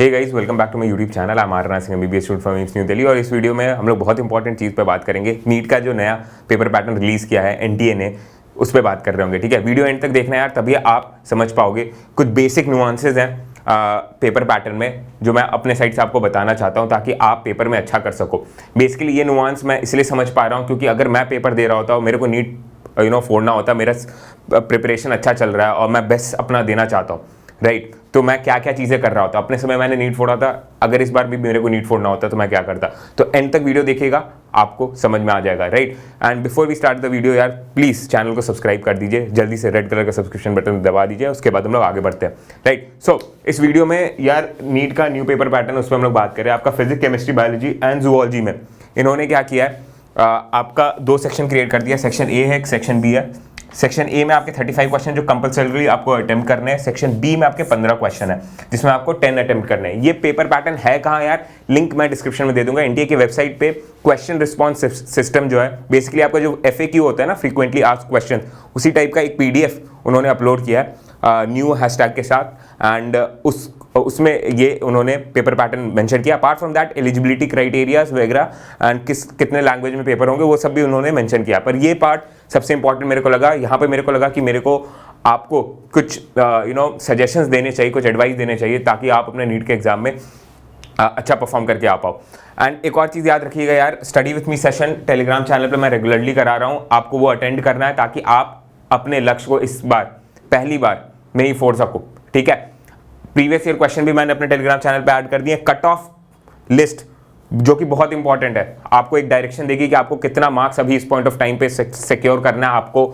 Hey guys, welcome back to my YouTube channel. I am Aryan Singh, MBBS student from AIIMS New Delhi. और इस video में हम लोग बहुत इंपॉर्टेंट चीज़ पे बात करेंगे। नीट का जो नया पेपर पैटर्न रिलीज़ किया है एनटीए ने, उस पर बात कर रहे होंगे। ठीक है, वीडियो एंड तक देखना यार, तभी आप समझ पाओगे। कुछ बेसिक नुआंसेज हैं पेपर पैटर्न में जो मैं अपने साइड से आपको बताना चाहता हूं ताकि आप पेपर में अच्छा कर सको। बेसिकली ये नुआंस मैं इसलिए समझ पा रहा हूं क्योंकि अगर मैं पेपर दे रहा होता और मेरे को नीट फोड़ना होता, मेरा प्रिपरेशन अच्छा चल रहा है और मैं बेस्ट अपना देना चाहता हूँ, राइट, तो मैं क्या क्या चीज़ें कर रहा होता। अपने समय मैंने नीट फोड़ा था, अगर इस बार भी मेरे को नीट फोड़ना होता तो मैं क्या करता। तो एंड तक वीडियो देखिएगा, आपको समझ में आ जाएगा, right. And before we start the video यार, प्लीज़ चैनल को सब्सक्राइब कर दीजिए, जल्दी से रेड कलर का सब्सक्रिप्शन बटन दबा दीजिए, उसके बाद हम लोग आगे बढ़ते हैं, राइट। सो इस वीडियो में यार नीट का न्यू पेपर पैटर्न, उस पर हम लोग बात करें। आपका physics, chemistry, biology and zoology में इन्होंने क्या किया है, आपका दो सेक्शन क्रिएट कर दिया। सेक्शन ए है, सेक्शन बी है। सेक्शन ए में आपके 35 क्वेश्चन जो कंपलसरी आपको अटेम्प्ट करने हैं। सेक्शन बी में आपके 15 क्वेश्चन है जिसमें आपको 10 अटेम्प्ट करने हैं। ये पेपर पैटर्न है कहाँ यार, लिंक मैं डिस्क्रिप्शन में दे दूंगा। एनटीए की वेबसाइट पे क्वेश्चन रिस्पॉन्स सिस्टम जो है, बेसिकली आपका जो एफएक्यू होता है ना, फ्रीक्वेंटली आस्क्ड क्वेश्चन, उसी टाइप का एक पीडीएफ उन्होंने अपलोड किया है न्यू हैशटैग के साथ। एंड उसमें ये उन्होंने पेपर पैटर्न मेंशन किया। Apart from that eligibility criterias वगैरह एंड कितने लैंग्वेज में पेपर होंगे वो सब भी उन्होंने मेंशन किया। पर ये पार्ट सबसे इंपॉर्टेंट मेरे को लगा। यहाँ पे मेरे को लगा कि मेरे को आपको कुछ सजेशंस देने चाहिए, कुछ एडवाइस देने चाहिए ताकि आप अपने नीट के एग्जाम में अच्छा परफॉर्म करके आ पाओ। एंड एक और चीज़ याद रखिएगा यार, study with me session Telegram channel पे मैं रेगुलरली करा रहा हूँ, आपको वो अटेंड करना है ताकि आप अपने लक्ष्य को इस बार पहली बार में ही फोड़ सको, ठीक है। प्रीवियस ईयर क्वेश्चन भी मैंने अपने टेलीग्राम चैनल पे ऐड कर दिए। कट ऑफ लिस्ट जो कि बहुत इंपॉर्टेंट है, आपको एक डायरेक्शन देगी कि आपको कितना मार्क्स अभी इस पॉइंट ऑफ टाइम पे सिक्योर करना है। आपको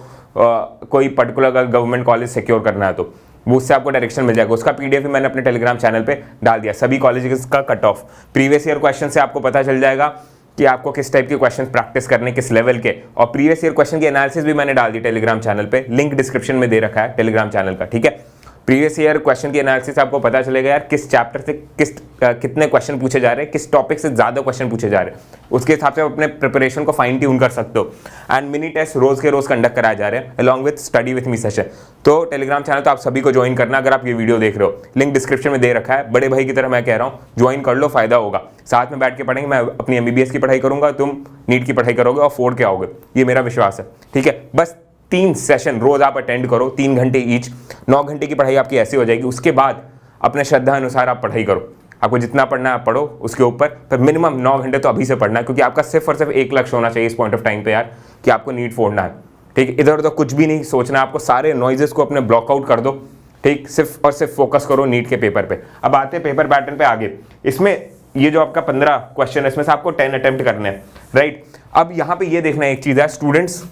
कोई पर्टिकुलर गवर्नमेंट कॉलेज सिक्योर करना है तो वो उससे आपको डायरेक्शन मिल जाएगा। उसका पीडीएफ भी मैंने अपने टेलीग्राम चैनल पे डाल दिया। सभी कॉलेजेस का cut off previous year question से आपको पता चल जाएगा कि आपको किस टाइप के क्वेश्चन प्रैक्टिस करने, किस लेवल के। और प्रीवियस ईयर क्वेश्चन की एनालिसिस भी मैंने डाल दी टेलीग्राम चैनल पे, लिंक डिस्क्रिप्शन में दे रखा है टेलीग्राम चैनल का, ठीक है। प्रीवियस ईयर क्वेश्चन की एनालिसिस आपको पता चलेगा यार किस चैप्टर से कितने क्वेश्चन पूछे जा रहे हैं, किस टॉपिक से ज़्यादा क्वेश्चन पूछे जा रहे हैं। उसके हिसाब से आप अपने प्रिपरेशन को फाइन ट्यून कर सकते हो। एंड मिनी टेस्ट रोज के रोज कंडक्ट कराए जा रहे हैं along with study with me session. तो टेलीग्राम चैनल तो आप सभी को ज्वाइन करना अगर आप ये वीडियो देख रहे हो, लिंक डिस्क्रिप्शन में दे रखा है। बड़े भाई की तरह मैं कह रहा हूँ, ज्वाइन कर लो, फायदा होगा। साथ में बैठ के पढ़ेंगे, मैं अपनी एमबीबीएस की पढ़ाई करूंगा, तुम नीट की पढ़ाई करोगे और फोड़ के आओगे, ये मेरा विश्वास है, ठीक है। बस 3 सेशन रोज आप अटेंड करो, 3 घंटे ईच, 9 घंटे की पढ़ाई आपकी ऐसी हो जाएगी। उसके बाद अपने श्रद्धा अनुसार आप पढ़ाई करो, आपको जितना पढ़ना है पढ़ो उसके ऊपर, पर मिनिमम 9 घंटे तो अभी से पढ़ना है क्योंकि आपका सिर्फ और सिर्फ एक लक्ष्य होना चाहिए इस पॉइंट ऑफ टाइम पे यार, कि आपको नीट फोड़ना है, ठीक। इधर उधर कुछ भी नहीं सोचना, आपको सारे नॉइजेस को अपने ब्लॉकआउट कर दो, ठीक। सिर्फ और सिर्फ फोकस करो नीट के पेपर पे। अब आते हैं पेपर पैटर्न पे आगे। इसमें ये जो आपका 15 क्वेश्चन है, इसमें से आपको 10 अटेम्प्ट करने हैं, राइट। अब यहाँ पे ये देखना एक चीज़ है, स्टूडेंट्स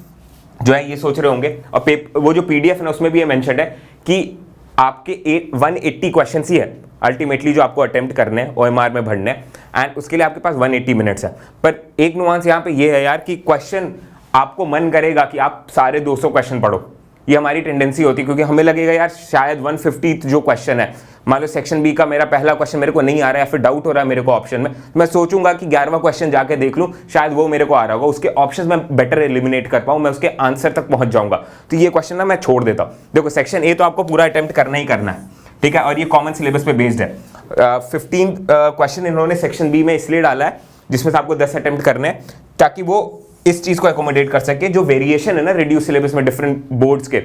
जो है ये सोच रहे होंगे, और वो जो पीडीएफ है ना उसमें भी ये मेंशन है कि आपके 180 क्वेश्चंस ही है अल्टीमेटली जो आपको अटेम्प्ट करने हैं, ओएमआर में भरने हैं। एंड उसके लिए आपके पास 180 मिनट्स है। पर एक नुआंस यहाँ पे ये है यार कि क्वेश्चन आपको मन करेगा कि आप सारे 200 क्वेश्चन पढ़ो, ये हमारी टेंडेंसी होती है क्योंकि हमें लगेगा यार शायद 150 जो क्वेश्चन है, मान लो सेक्शन बी का मेरा पहला क्वेश्चन मेरे को नहीं आ रहा है या फिर डाउट हो रहा है मेरे को ऑप्शन में, मैं सोचूंगा कि 11वां क्वेश्चन जाके देख लूं, शायद वो मेरे को आ रहा होगा, उसके ऑप्शंस मैं बेटर एलिमिनेट कर पाऊं, मैं उसके आंसर तक पहुंच जाऊंगा। तो ये क्वेश्चन ना मैं छोड़ देता हूं। देखो सेक्शन ए तो आपको पूरा अटेम्प्ट करना ही करना है, ठीक है, और ये कॉमन सिलेबस पे बेस्ड है। 15 क्वेश्चन इन्होंने सेक्शन बी में इसलिए डाला है जिसमें से आपको 10 अटेम्प्ट करने हैं ताकि वो इस चीज को एकोमोडेट कर सके, जो वेरिएशन है ना रिड्यूस सिलेबस में डिफरेंट बोर्ड्स के,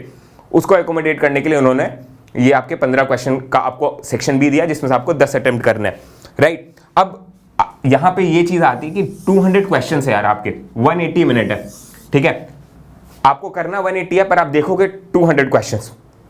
उसको एकोमोडेट करने के लिए उन्होंने ये आपके 15 क्वेश्चन का आपको सेक्शन बी दिया जिसमें से आपको 10 अटेम्प्ट करने हैं, राइट। अब यहाँ पे ये चीज आती है कि 200 क्वेश्चन है यार आपके, 180 मिनट है, ठीक है। आपको करना 180 है पर आप देखोगे 200 क्वेश्चन,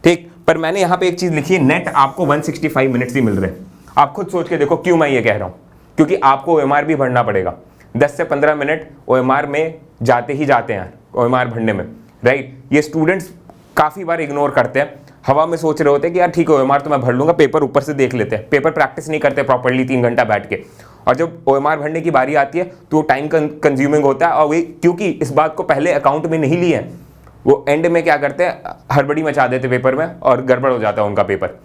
ठीक। पर मैंने यहाँ पे एक चीज लिखी है, नेट आपको 165 मिनट्स ही मिल रहे हैं। आप खुद सोच के देखो क्यों मैं ये कह रहा हूँ, क्योंकि आपको ओएमआर भी भरना पड़ेगा। 10 से 15 मिनट ओएमआर में जाते ही जाते हैं, ओएमआर भरने में, राइट। ये स्टूडेंट्स काफ़ी बार इग्नोर करते हैं, हवा में सोच रहे होते हैं कि यार ठीक है ओएमआर तो मैं भर लूंगा, पेपर ऊपर से देख लेते हैं, पेपर प्रैक्टिस नहीं करते प्रॉपर्ली 3 घंटा बैठ के। और जब ओएमआर भरने की बारी आती है तो वो टाइम कंज्यूमिंग होता है, और वे क्योंकि इस बात को पहले अकाउंट में नहीं लिए हैं, वो एंड में क्या करते हैं, हड़बड़ी मचा देते पेपर में और गड़बड़ हो जाता है उनका पेपर,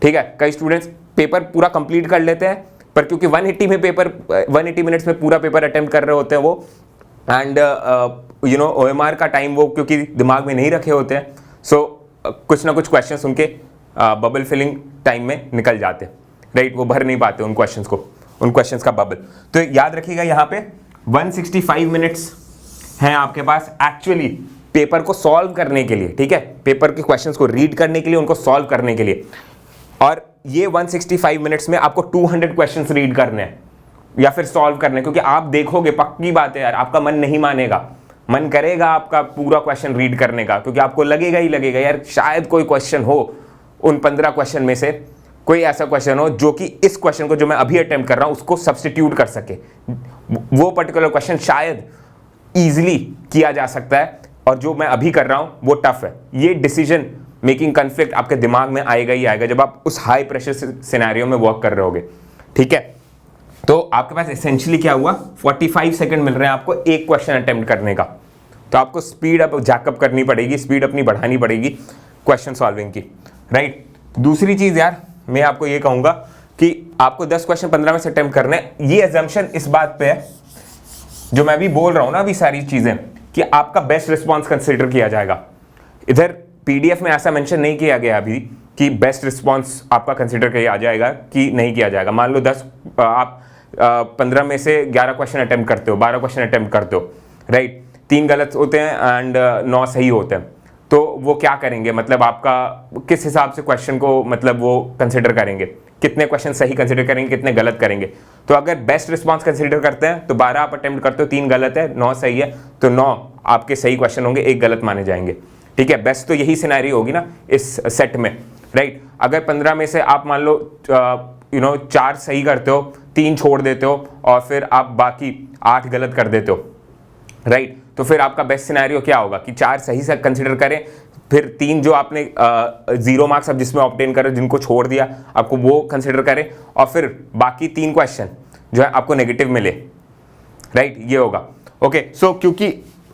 ठीक है। कई स्टूडेंट्स पेपर पूरा कंप्लीट कर लेते हैं पर क्योंकि 180 मिनट्स में पूरा पेपर अटेम्प्ट कर रहे होते हैं वो, एंड ओएमआर का टाइम वो क्योंकि दिमाग में नहीं रखे होते हैं, सो कुछ ना कुछ क्वेश्चंस उनके बबल फिलिंग टाइम में निकल जाते हैं, राइट, वो भर नहीं पाते उन क्वेश्चंस को, उन क्वेश्चंस का बबल। तो याद रखिएगा यहाँ पे 165 मिनट्स हैं आपके पास एक्चुअली पेपर को सॉल्व करने के लिए, ठीक है, पेपर के क्वेश्चंस को रीड करने के लिए, उनको सॉल्व करने के लिए। और ये 165 मिनट्स में आपको 200 क्वेश्चंस रीड करने हैं या फिर सॉल्व करने, क्योंकि आप देखोगे, पक्की बात है यार, आपका मन नहीं मानेगा, मन करेगा आपका पूरा क्वेश्चन रीड करने का, क्योंकि आपको लगेगा ही लगेगा यार शायद कोई क्वेश्चन हो उन 15 क्वेश्चन में से, कोई ऐसा क्वेश्चन हो जो कि इस क्वेश्चन को जो मैं अभी अटेम्प्ट कर रहा हूं उसको सब्स्टिट्यूट कर सके। वो पर्टिकुलर क्वेश्चन शायद इजीली किया जा सकता है और जो मैं अभी कर रहा हूं वो टफ है। ये डिसीजन मेकिंग कॉन्फ्लिक्ट आपके दिमाग में आएगा ही आएगा जब आप उस हाई प्रेशर सिनेरियो में वर्क कर रहे होगे, ठीक है। तो आपके पास एसेंशियली क्या हुआ, 45 सेकंड मिल रहे हैं आपको एक क्वेश्चन अटेम्प्ट करने का। तो आपको स्पीड अप जैकअप करनी पड़ेगी, स्पीड अपनी बढ़ानी पड़ेगी क्वेश्चन सॉल्विंग की, राइट। दूसरी चीज यार मैं आपको ये कहूंगा कि आपको 10 क्वेश्चन 15 में से अटेम्प्ट करने, ये अजम्पशन इस बात पे है जो मैं भी बोल रहा हूं ना अभी सारी चीजें, कि आपका बेस्ट रिस्पॉन्स कंसिडर किया जाएगा। इधर पीडीएफ में ऐसा मेंशन नहीं किया गया अभी कि बेस्ट रिस्पॉन्स आपका कंसिडर किया जाएगा कि नहीं किया जाएगा। मान लो 10 आप 15 में से 11 क्वेश्चन अटेम्प्ट करते हो, 12 क्वेश्चन अटेम्प्ट करते हो, राइट, 3 गलत होते हैं एंड 9 सही होते हैं, तो वो क्या करेंगे, मतलब आपका किस हिसाब से क्वेश्चन को मतलब वो कंसिडर करेंगे, कितने क्वेश्चन सही कंसिडर करेंगे, कितने गलत करेंगे। तो अगर बेस्ट रिस्पॉन्स कंसिडर करते हैं तो 12 आप अटेम्प्ट करते हो, 3 गलत है, 9 सही है, तो 9 आपके सही क्वेश्चन होंगे, 1 गलत माने जाएंगे, ठीक है। बेस्ट तो यही सिनेरियो होगी ना इस सेट में, राइट। अगर 15 में से आप मान लो 4 सही करते हो, 3 छोड़ देते हो और फिर आप बाकी 8 गलत कर देते हो, राइट, तो फिर आपका बेस्ट सिनेरियो क्या होगा कि 4 सही से कंसिडर करें, फिर 3 जो आपने 0 मार्क्स अब जिसमें ऑब्टेन करे, जिनको छोड़ दिया आपको वो कंसिडर करें, और फिर बाकी 3 क्वेश्चन जो है आपको नेगेटिव मिले, राइट, ये होगा। ओके, सो क्योंकि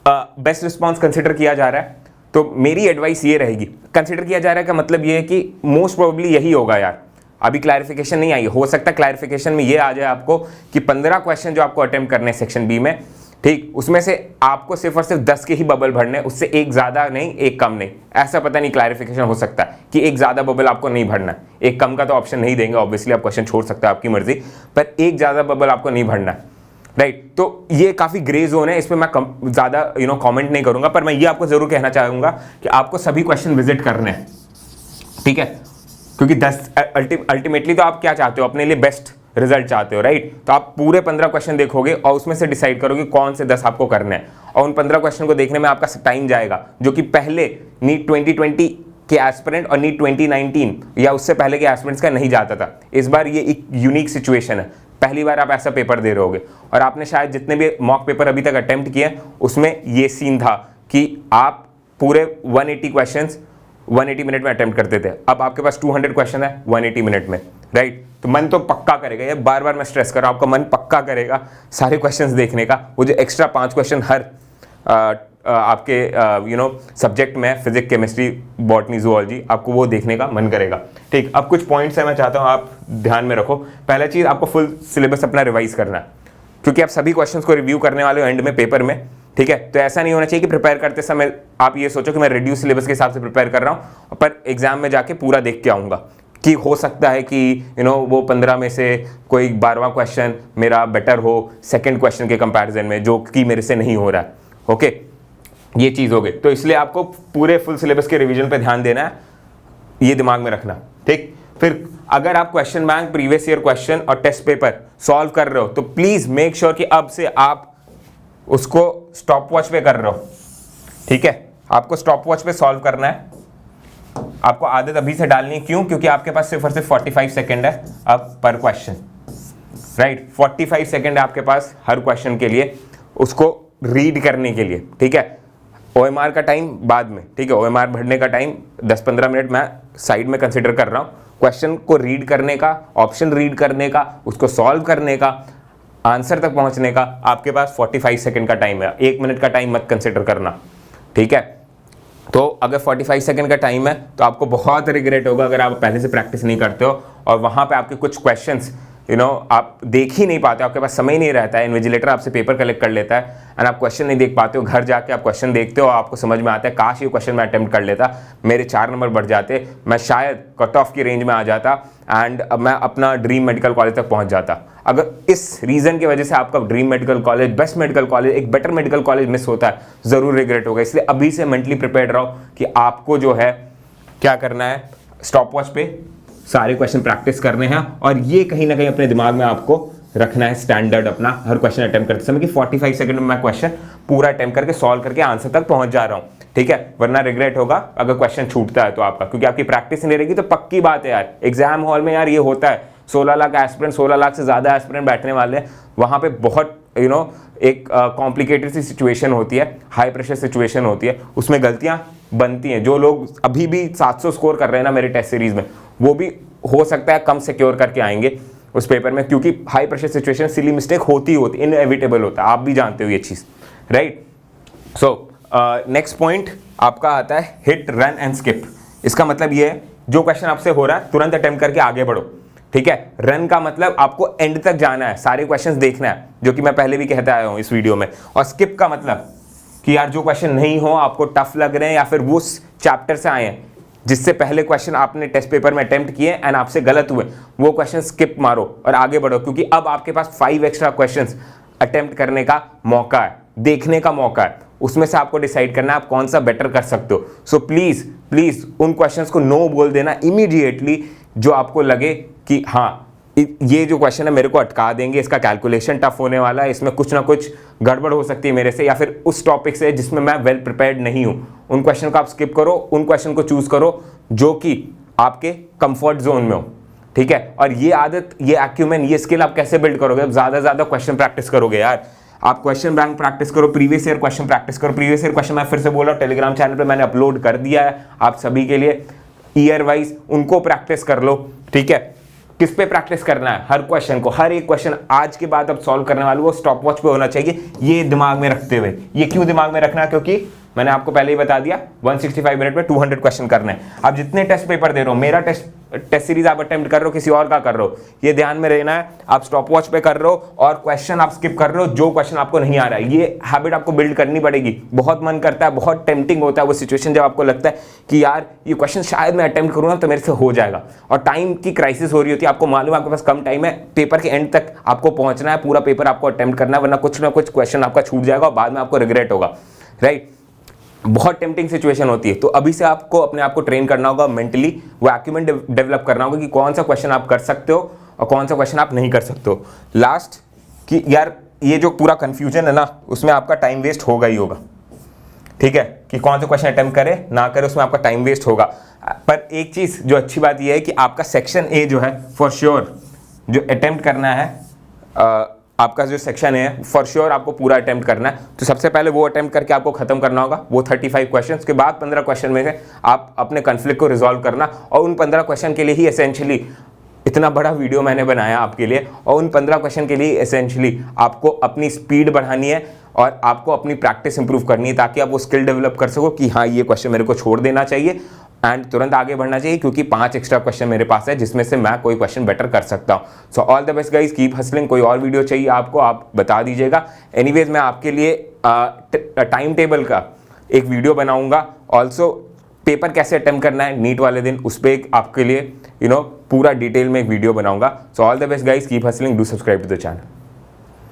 बेस्ट रिस्पॉन्स कंसिडर किया जा रहा है तो मेरी एडवाइस ये रहेगी, कंसिडर किया जा रहा है का मतलब ये है कि मोस्ट प्रोबेबली यही होगा यार। अभी क्लैरिफिकेशन नहीं आई, हो सकता है क्लैरिफिकेशन में ये आ जाए आपको कि 15 क्वेश्चन जो आपको अटेम्प्ट करने हैं सेक्शन बी में, ठीक, उसमें से आपको सिर्फ और सिर्फ 10 के ही बबल भरने, उससे एक ज्यादा नहीं एक कम नहीं, ऐसा पता नहीं क्लैरिफिकेशन हो सकता है कि एक ज्यादा बबल आपको नहीं भरना, एक कम का तो ऑप्शन नहीं देंगे, ऑब्वियसली आप क्वेश्चन छोड़ सकते हो आपकी मर्जी, पर एक ज्यादा बबल आपको नहीं भरना, राइट। तो ये काफी ग्रे जोन है, इस पर मैं ज्यादा कमेंट नहीं करूंगा, पर मैं ये आपको जरूर कहना चाहूंगा कि आपको सभी क्वेश्चन विजिट करने हैं, ठीक है, क्योंकि 10 अल्टीमेटली तो आप क्या चाहते हो, अपने लिए बेस्ट रिजल्ट चाहते हो, राइट। तो आप पूरे 15 क्वेश्चन देखोगे और उसमें से डिसाइड करोगे कौन से 10 आपको करने हैं, और उन 15 क्वेश्चन को देखने में आपका टाइम जाएगा, जो कि पहले नीट 2020 के एस्पिरेंट और नीट 2019 या उससे पहले के एस्पिरेंट्स का नहीं जाता था। इस बार ये एक यूनिक सिचुएशन है, पहली बार आप ऐसा पेपर दे रहे होगे, और आपने शायद जितने भी मॉक पेपर अभी तक अटेम्प्ट किए उसमें ये सीन था कि आप पूरे 180 क्वेश्चंस 180 मिनट में अटेम्प्ट करते थे, अब आपके पास 200 क्वेश्चन है 180 मिनट में, राइट। तो मन तो पक्का करेगा, ये बार बार मैं स्ट्रेस कर रहा हूं, आपका मन पक्का करेगा सारे क्वेश्चंस देखने का, वो जो एक्स्ट्रा 5 क्वेश्चन हर आपके सब्जेक्ट में, फिजिक्स, केमिस्ट्री, बॉटनी, जूलॉजी, आपको वो देखने का मन करेगा, ठीक। अब कुछ पॉइंट्स है मैं चाहता हूं आप ध्यान में रखो। पहला चीज, आपको फुल सिलेबस अपना रिवाइज करना है, क्योंकि आप सभी क्वेश्चंस को रिव्यू करने वाले हो एंड में पेपर में, ठीक है। तो ऐसा नहीं होना चाहिए कि प्रिपेयर करते समय आप ये सोचो कि मैं रिड्यूस सिलेबस के हिसाब से प्रिपेयर कर रहा हूं, पर एग्जाम में जाके पूरा देख के आऊंगा, कि हो सकता है कि वो 15 में से कोई 12वां क्वेश्चन मेरा बेटर हो सेकंड क्वेश्चन के कंपैरिजन में, जो कि मेरे से नहीं हो रहा है, ओके, ये चीज हो गई। तो इसलिए आपको पूरे फुल सिलेबस के रिवीजन पे ध्यान देना है, ये दिमाग में रखना, ठीक। फिर अगर आप question bank, previous year question और टेस्ट पेपर सॉल्व कर रहे हो तो प्लीज मेक श्योर कि अब से आप उसको स्टॉप वॉच पे कर रहे हो, ठीक है। आपको स्टॉप वॉच पे सॉल्व करना है, आपको आदत अभी से डालनी है, क्यों, क्योंकि आपके पास सिर्फ और सिर्फ 45 सेकंड है अब पर क्वेश्चन, राइट। 45 सेकंड है आपके पास हर क्वेश्चन के लिए, उसको रीड करने के लिए, ठीक है। OMR का टाइम बाद में, ठीक है, OMR भरने का टाइम 10-15 मिनट मैं साइड में कंसिडर कर रहा हूं, क्वेश्चन को रीड करने का, ऑप्शन रीड करने का, उसको सॉल्व करने का, आंसर तक पहुंचने का आपके पास 45 सेकंड का टाइम है, 1 मिनट का टाइम मत कंसिडर करना, ठीक है। तो अगर 45 सेकंड का टाइम है तो आपको बहुत रिग्रेट होगा अगर आप पहले से प्रैक्टिस नहीं करते हो और वहां पे आपके कुछ क्वेश्चंस आप देख ही नहीं पाते, आपके पास समय नहीं रहता है, इन्विजिलेटर आपसे पेपर कलेक्ट कर लेता है एंड आप क्वेश्चन नहीं देख पाते हो, घर जाके आप क्वेश्चन देखते हो, आपको समझ में आता है काश ये क्वेश्चन मैं अटेम्प्ट कर लेता, मेरे 4 नंबर बढ़ जाते, मैं शायद कट ऑफ की रेंज में आ जाता एंड अब मैं अपना ड्रीम मेडिकल कॉलेज तक पहुंच जाता। अगर इस रीज़न की वजह से आपका dream medical college, best medical college, एक बेटर मेडिकल कॉलेज मिस होता है, ज़रूर रिग्रेट होगा। इसलिए अभी से मेंटली प्रिपेयर्ड रहो कि आपको जो है क्या करना है, स्टॉप वॉच पे सारे क्वेश्चन प्रैक्टिस करने हैं और ये कहीं ना कहीं अपने दिमाग में आपको रखना है स्टैंडर्ड अपना, हर क्वेश्चन अटेम्प्ट करते समय कि 45 सेकंड में मैं क्वेश्चन पूरा अटेम्प्ट करके सॉल्व करके आंसर तक पहुंच जा रहा हूं, ठीक है। वरना रिग्रेट होगा अगर क्वेश्चन छूटता है तो आपका, क्योंकि आपकी प्रैक्टिस नहीं रहेगी। तो पक्की बात है यार, एग्जाम हॉल में यार ये होता है, 16 लाख एस्पिरेंट, 16 लाख से ज़्यादा एस्पिरेंट बैठने वाले हैं, वहाँ पे बहुत एक कॉम्प्लिकेटेड सी सिचुएशन होती है, हाई प्रेशर सिचुएशन होती है, उसमें गलतियाँ बनती हैं। जो लोग अभी भी 700 स्कोर कर रहे हैं ना मेरे टेस्ट सीरीज में, वो भी हो सकता है कम सिक्योर करके आएंगे उस पेपर में, क्योंकि high pressure situation silly mistake होती इनएविटेबल होता है, आप भी जानते हो ये चीज़, राइट। सो नेक्स्ट पॉइंट आपका आता है हिट रन एंड स्किप। इसका मतलब ये है जो क्वेश्चन आपसे हो रहा है तुरंत अटेम्प्ट करके आगे बढ़ो, ठीक है। रन का मतलब आपको एंड तक जाना है, सारे क्वेश्चंस देखना है, जो कि मैं पहले भी कहता आया हूं इस वीडियो में। और स्किप का मतलब कि यार जो क्वेश्चन नहीं हो, आपको टफ लग रहे हैं या फिर वो चैप्टर से आए हैं जिससे पहले क्वेश्चन आपने टेस्ट पेपर में अटेम्प्ट किए एंड आपसे गलत हुए, वो क्वेश्चन स्किप मारो और आगे बढ़ो, क्योंकि अब आपके पास 5 एक्स्ट्रा क्वेश्चंस अटेम्प्ट करने का मौका है, देखने का मौका है। उसमें से आपको डिसाइड करना है आप कौन सा बेटर कर सकते हो। सो प्लीज़ प्लीज़ उन क्वेश्चंस को नो बोल देना इमीडिएटली जो आपको लगे कि हाँ ये जो क्वेश्चन है मेरे को अटका देंगे, इसका कैलकुलेशन टफ होने वाला है, इसमें कुछ ना कुछ गड़बड़ हो सकती है मेरे से, या फिर उस टॉपिक से जिसमें मैं वेल प्रिपेयर्ड नहीं हूँ। उन क्वेश्चन को आप स्किप करो, उन क्वेश्चन को चूज करो जो कि आपके कंफर्ट जोन में हो, ठीक है। और ये आदत, ये एक्यूमेन, ये स्किल आप कैसे बिल्ड करोगे? अब ज़्यादा ज़्यादा क्वेश्चन प्रैक्टिस करोगे यार। आप क्वेश्चन बैंक प्रैक्टिस करो, प्रीवियस ईयर क्वेश्चन प्रैक्टिस करो। प्रीवियस ईयर क्वेश्चन मैं फिर से बोल रहा हूँ, टेलीग्राम चैनल पे मैंने अपलोड कर दिया है आप सभी के लिए, ईयर वाइज उनको प्रैक्टिस कर लो, ठीक है। किस पे प्रैक्टिस करना है? हर क्वेश्चन को, हर एक क्वेश्चन आज के बाद अब सॉल्व करने वाले वो स्टॉप वॉच पे होना चाहिए, ये दिमाग में रखते हुए। ये क्यों दिमाग में रखना? क्योंकि मैंने आपको पहले ही बता दिया 165 मिनट में 200 क्वेश्चन करने हैं। आप जितने टेस्ट पेपर दे रहे हो, मेरा टेस्ट सीरीज आप अटेम्प्ट कर रहे हो, किसी और का कर रहे हो, ये ध्यान में रहना है। आप स्टॉप वॉच पे कर रहे हो और क्वेश्चन आप स्किप कर रहे हो जो क्वेश्चन आपको नहीं आ रहा है। ये हैबिट आपको बिल्ड करनी पड़ेगी। बहुत मन करता है, बहुत टेम्पटिंग होता है वो सिचुएशन जब आपको लगता है कि यार ये क्वेश्चन शायद मैं अटेम्प्ट करूँ ना तो मेरे से हो जाएगा, और टाइम की क्राइसिस हो रही होती है। आपको मालूम है आपके पास कम टाइम है, पेपर के एंड तक आपको पहुंचना है, पूरा पेपर आपको अटेम्प्ट करना है, वरना कुछ ना कुछ क्वेश्चन आपका छूट जाएगा और बाद में आपको रिग्रेट होगा, राइट। बहुत टेम्पटिंग सिचुएशन होती है। तो अभी से आपको अपने आप को ट्रेन करना होगा मेंटली, वो एक्यूमेंट डेवलप करना होगा कि कौन सा क्वेश्चन आप कर सकते हो और कौन सा क्वेश्चन आप नहीं कर सकते हो। लास्ट कि यार ये जो पूरा कंफ्यूजन है ना, उसमें आपका टाइम वेस्ट होगा ही होगा, ठीक है, कि कौन सा क्वेश्चन अटेम्प्ट करे ना करे, उसमें आपका टाइम वेस्ट होगा। पर एक चीज़ जो अच्छी बात यह है कि आपका सेक्शन ए जो है फॉर श्योर जो अटेम्प्ट करना है, आपका जो सेक्शन है फॉर श्योर आपको पूरा अटेम्प्ट करना है। तो सबसे पहले वो अटेम्प्ट करके आपको खत्म करना होगा, वो 35 क्वेश्चन के बाद 15 क्वेश्चन में से आप अपने कॉन्फ्लिक्ट को रिजॉल्व करना। और उन 15 क्वेश्चन के लिए ही एसेंशियली इतना बड़ा वीडियो मैंने बनाया आपके लिए, और उन 15 क्वेश्चन के लिए एसेंशियली आपको अपनी स्पीड बढ़ानी है और आपको अपनी प्रैक्टिस इंप्रूव करनी है, ताकि आप वो स्किल डेवलप कर सको कि हाँ ये क्वेश्चन मेरे को छोड़ देना चाहिए एंड तुरंत आगे बढ़ना चाहिए, क्योंकि 5 एक्स्ट्रा क्वेश्चन मेरे पास है जिसमें से मैं कोई क्वेश्चन बेटर कर सकता हूँ। सो all the best guys, keep hustling. कोई और वीडियो चाहिए आपको, आप बता दीजिएगा। एनीवेज मैं आपके लिए टाइम टेबल का एक वीडियो बनाऊंगा, ऑल्सो पेपर कैसे अटेम्प्ट करना है नीट वाले दिन, उस पर आपके लिए पूरा डिटेल में एक वीडियो बनाऊंगा। So all the best guys, keep hustling, do subscribe to the channel.